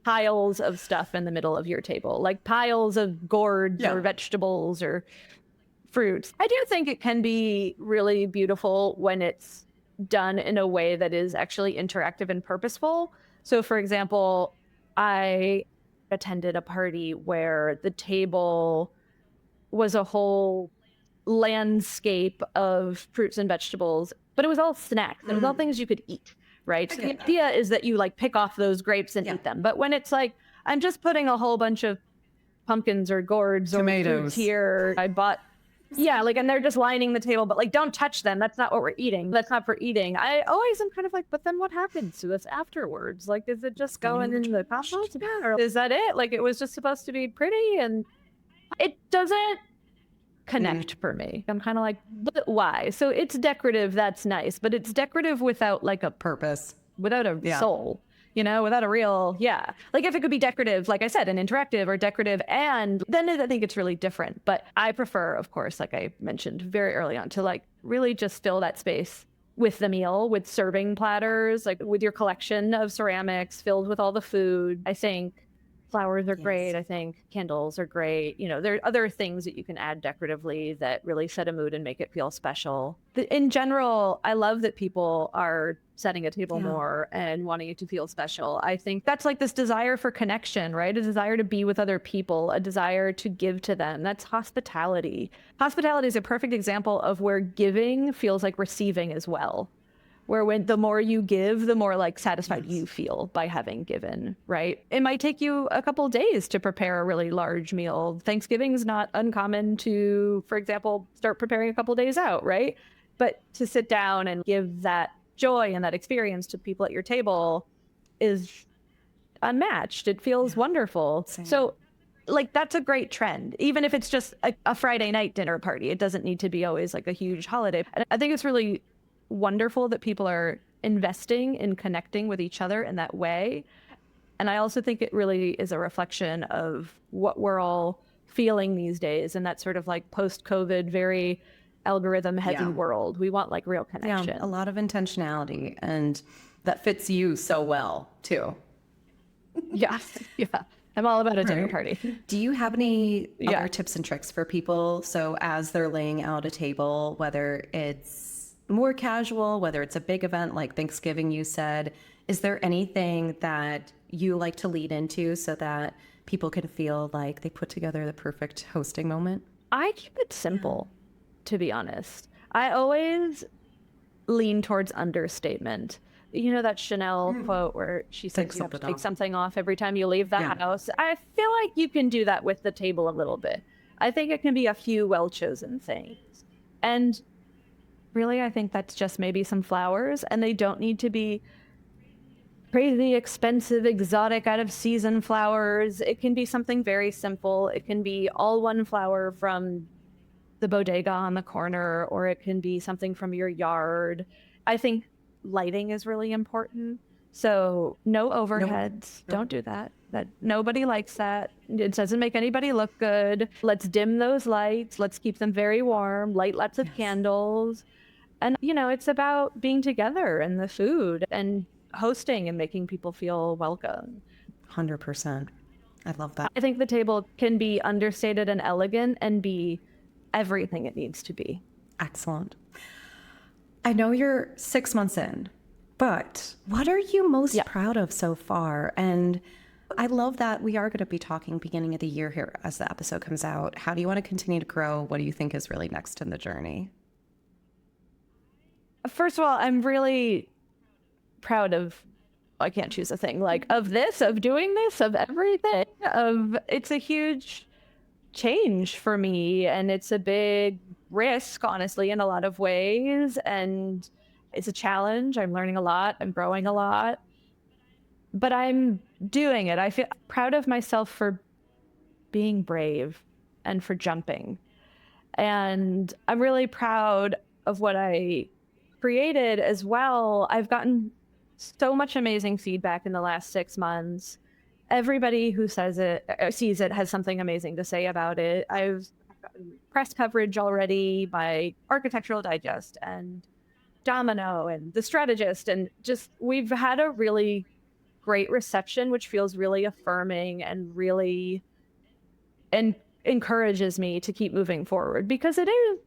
piles of stuff in the middle of your table, like piles of gourds or vegetables or fruits. I do think it can be really beautiful when it's done in a way that is actually interactive and purposeful. So for example, I attended a party where the table was a whole landscape of fruits and vegetables, but it was all snacks. It was all things you could eat, right? So the idea is that you like pick off those grapes and eat them. But when it's like, I'm just putting a whole bunch of pumpkins or gourds or fruits here, I bought, like, and they're just lining the table, but like, don't touch them. That's not what we're eating. That's not for eating. I always am kind of like, but then what happens to us afterwards? Like, is it just going in the compost again? Or is that it? Like, it was just supposed to be pretty, and it doesn't connect for me. I'm kind of like, but why? So it's decorative, that's nice, but it's decorative without like a Purpose, without a soul, without a real, like if it could be decorative, like I said, and interactive, or decorative, and then I think it's really different. But I prefer, of course, like I mentioned very early on, to like really just fill that space with the meal, with serving platters, like with your collection of ceramics filled with all the food. I think flowers are great. I think candles are great. There are other things that you can add decoratively that really set a mood and make it feel special. In general, I love that people are setting a table more and wanting it to feel special. I think that's like this desire for connection, right? A desire to be with other people, a desire to give to them. That's hospitality. Hospitality is a perfect example of where giving feels like receiving as well. Where when the more you give, the more like satisfied you feel by having given, right? It might take you a couple days to prepare a really large meal. Thanksgiving is not uncommon to, for example, start preparing a couple days out, right? But to sit down and give that joy and that experience to people at your table is unmatched. It feels wonderful. So like, that's a great trend, even if it's just a Friday night dinner party. It doesn't need to be always like a huge holiday. And I think it's really wonderful that people are investing in connecting with each other in that way. And I also think it really is a reflection of what we're all feeling these days in that sort of like post-COVID, very algorithm heavy world. We want like real connection. A lot of intentionality, and that fits you so well too. Yeah. I'm all about a dinner party. Do you have any other tips and tricks for people? So as they're laying out a table, whether it's more casual, whether it's a big event like Thanksgiving, you said, is there anything that you like to lead into so that people can feel like they put together the perfect hosting moment? I keep it simple, to be honest. I always lean towards understatement. You know that Chanel quote where she says you have to take something off every time you leave the house? I feel like you can do that with the table a little bit. I think it can be a few well-chosen things. And really, I think that's just maybe some flowers, and they don't need to be crazy expensive, exotic, out of season flowers. It can be something very simple. It can be all one flower from the bodega on the corner, or it can be something from your yard. I think lighting is really important. So no overheads. Don't do that. That nobody likes that. It doesn't make anybody look good. Let's dim those lights. Let's keep them very warm. Light lots of candles. And, it's about being together and the food and hosting and making people feel welcome. 100%. I love that. I think the table can be understated and elegant and be everything it needs to be. Excellent. I know you're 6 months in, but what are you most proud of so far? And I love that we are going to be talking beginning of the year here as the episode comes out. How do you want to continue to grow? What do you think is really next in the journey? First of all, I'm really proud of, I can't choose a thing, like of this, of doing this, of everything, it's a huge change for me. And it's a big risk, honestly, in a lot of ways. And it's a challenge. I'm learning a lot. I'm growing a lot. But I'm doing it. I feel proud of myself for being brave and for jumping. And I'm really proud of what I created as well. I've gotten so much amazing feedback in the last 6 months. Everybody who sees it has something amazing to say about it. I've gotten press coverage already by Architectural Digest and Domino and The Strategist, and just we've had a really great reception, which feels really affirming and really encourages me to keep moving forward, because it is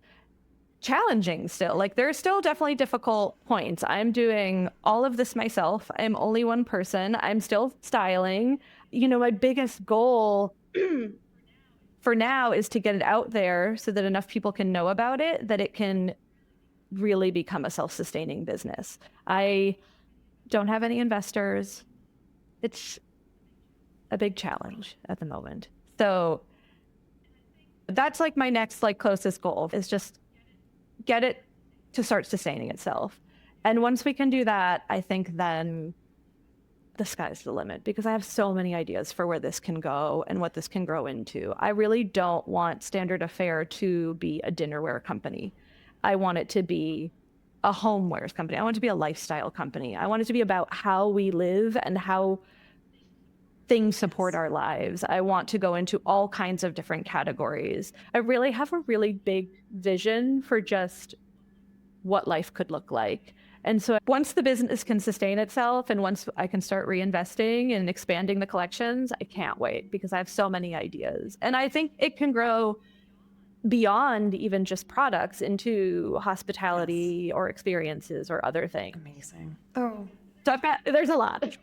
challenging still. Like, there's still definitely difficult points. I'm doing all of this myself. I'm only one person. I'm still styling. My biggest goal for now is to get it out there so that enough people can know about it, that it can really become a self-sustaining business. I don't have any investors. It's a big challenge at the moment. So that's like my next like closest goal is just get it to start sustaining itself. And once we can do that, I think then the sky's the limit, because I have so many ideas for where this can go and what this can grow into. I really don't want Standard Affair to be a dinnerware company. I want it to be a homewares company. I want it to be a lifestyle company. I want it to be about how we live and how things support our lives. I want to go into all kinds of different categories. I really have a really big vision for just what life could look like. And so once the business can sustain itself and once I can start reinvesting and expanding the collections, I can't wait, because I have so many ideas. And I think it can grow beyond even just products into hospitality or experiences or other things. Amazing. Oh, So there's a lot.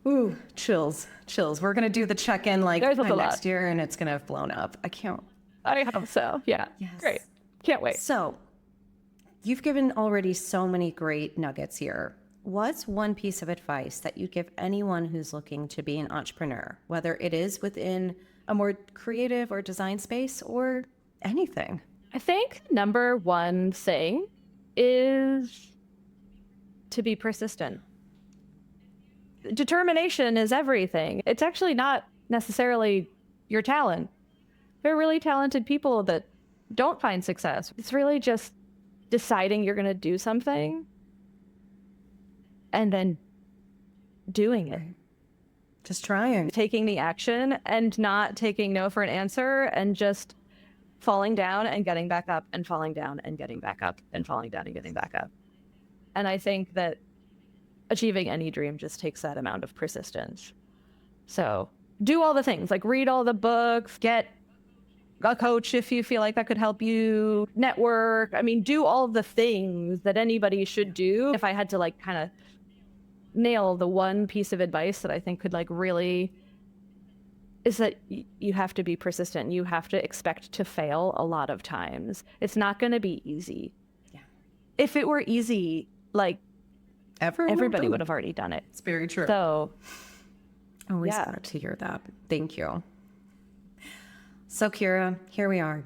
Ooh, chills. We're going to do the check-in like There's a by lot. next year, and it's going to have blown up. I can't. I hope so. Yeah. Yes. Great. Can't wait. So you've given already so many great nuggets here. What's one piece of advice that you'd give anyone who's looking to be an entrepreneur, whether it is within a more creative or design space or anything? I think number one thing is to be persistent. Determination is everything. It's actually not necessarily your talent. There are really talented people that don't find success. It's really just deciding you're going to do something and then doing it. Just trying. Taking the action and not taking no for an answer, and just falling down and getting back up and falling down and getting back up and falling down and getting back up. And I think that achieving any dream just takes that amount of persistence. So do all the things, like read all the books, get a coach if you feel like that could help you, network. I mean, do all the things that anybody should do. If I had to like kind of nail the one piece of advice that I think could like really, is that you have to be persistent. You have to expect to fail a lot of times. It's not going to be easy. Yeah. If it were easy, like everybody would have already done it. It's very true. So Always yeah. glad to hear that. Thank you. So Kira, here we are.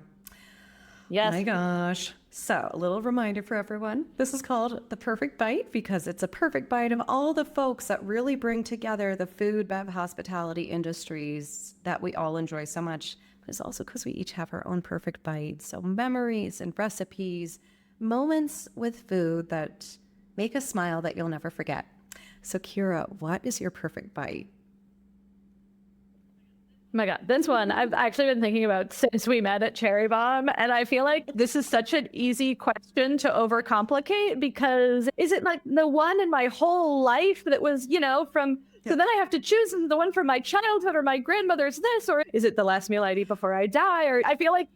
yes. My gosh. So a little reminder for everyone. This is called The Perfect Bite because it's a perfect bite of all the folks that really bring together the food, bev, hospitality industries that we all enjoy so much. But it's also because we each have our own perfect bite. So memories and recipes, moments with food that make us smile that you'll never forget. So Kira, what is your perfect bite? Oh my God, this one I've actually been thinking about since we met at Cherry Bomb. And I feel like this is such an easy question to overcomplicate, because is it like the one in my whole life that was, from, so then I have to choose, is it the one from my childhood or my grandmother's this, or is it the last meal I eat before I die? Or I feel like,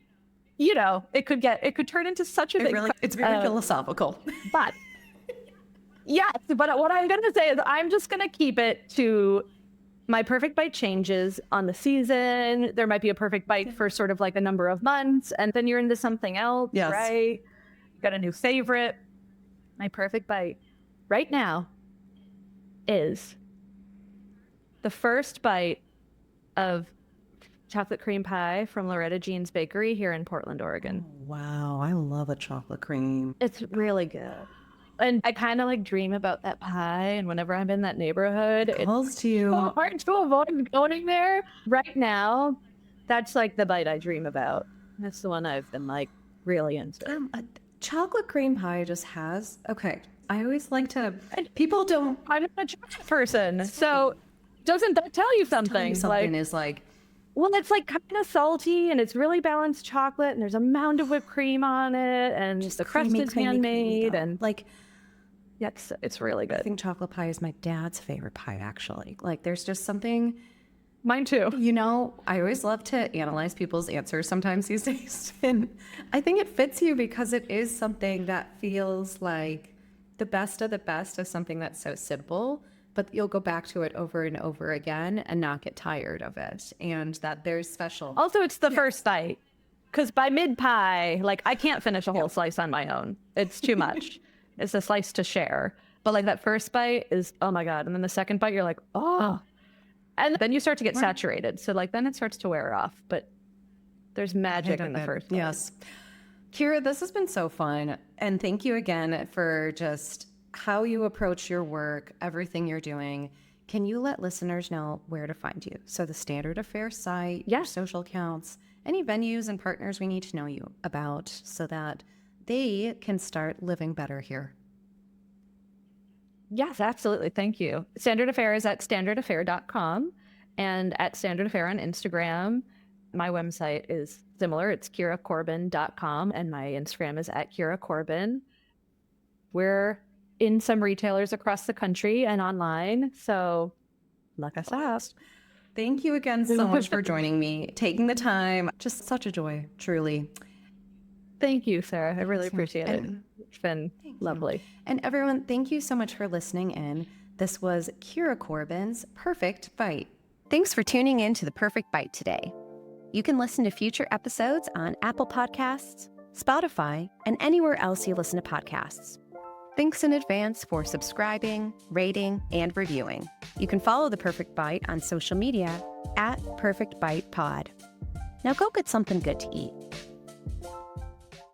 it could turn into such a big, It's very philosophical. but yes, but what I'm going to say is I'm just going to keep it to my perfect bite changes on the season. There might be a perfect bite for sort of like a number of months, and then you're into something else, Yes. right? Got a new favorite. My perfect bite right now is the first bite of chocolate cream pie from Loretta Jean's Bakery here in Portland, Oregon. Wow, I love a chocolate cream. It's really good. And I kind of like dream about that pie. And whenever I'm in that neighborhood, it's Calls to you. so hard to avoid going there. Right now, that's like the bite I dream about. That's the one I've been like really into. A chocolate cream pie just has, okay, I always like to, people don't I'm a chocolate person. So doesn't that tell you something? tell you something Like, is like, well, it's like kind of salty and it's really balanced chocolate and there's a mound of whipped cream on it and the crust is handmade and like, yeah, it's really I good. think chocolate pie is my dad's favorite pie, actually. Like, there's just something, Mine too. I always love to analyze people's answers sometimes these days. And I think it fits you because it is something that feels like the best of something that's so simple, but you'll go back to it over and over again and not get tired of it. And that there's special. Also, it's the first bite. Because by mid-pie, like, I can't finish a whole slice on my own. It's too much. It's a slice to share. But, like, that first bite is, oh, my God. And then the second bite, you're like, oh. And then you start to get saturated. So, like, then it starts to wear off. But there's magic in the first bite. Yes. Kira, this has been so fun. And thank you again for just how you approach your work, everything you're doing. Can you let listeners know where to find you? So the Standard Affairs site, your social accounts, any venues and partners we need to know you about so that they can start living better here. Yes, absolutely. Thank you. Standard Affair is at standardaffair.com and at Standard Affair on Instagram. My website is similar. It's kiracorbin.com and my Instagram is at Kira Corbin. We're in some retailers across the country and online, so look us up. Thank you again so much for joining me, taking the time. Just such a joy, truly. Thank you, Sarah. I really appreciate it. It's been lovely. And everyone, thank you so much for listening in. This was Kira Corbin's Perfect Bite. Thanks for tuning in to The Perfect Bite today. You can listen to future episodes on Apple Podcasts, Spotify, and anywhere else you listen to podcasts. Thanks in advance for subscribing, rating, and reviewing. You can follow The Perfect Bite on social media at Perfect Bite Pod. Now go get something good to eat.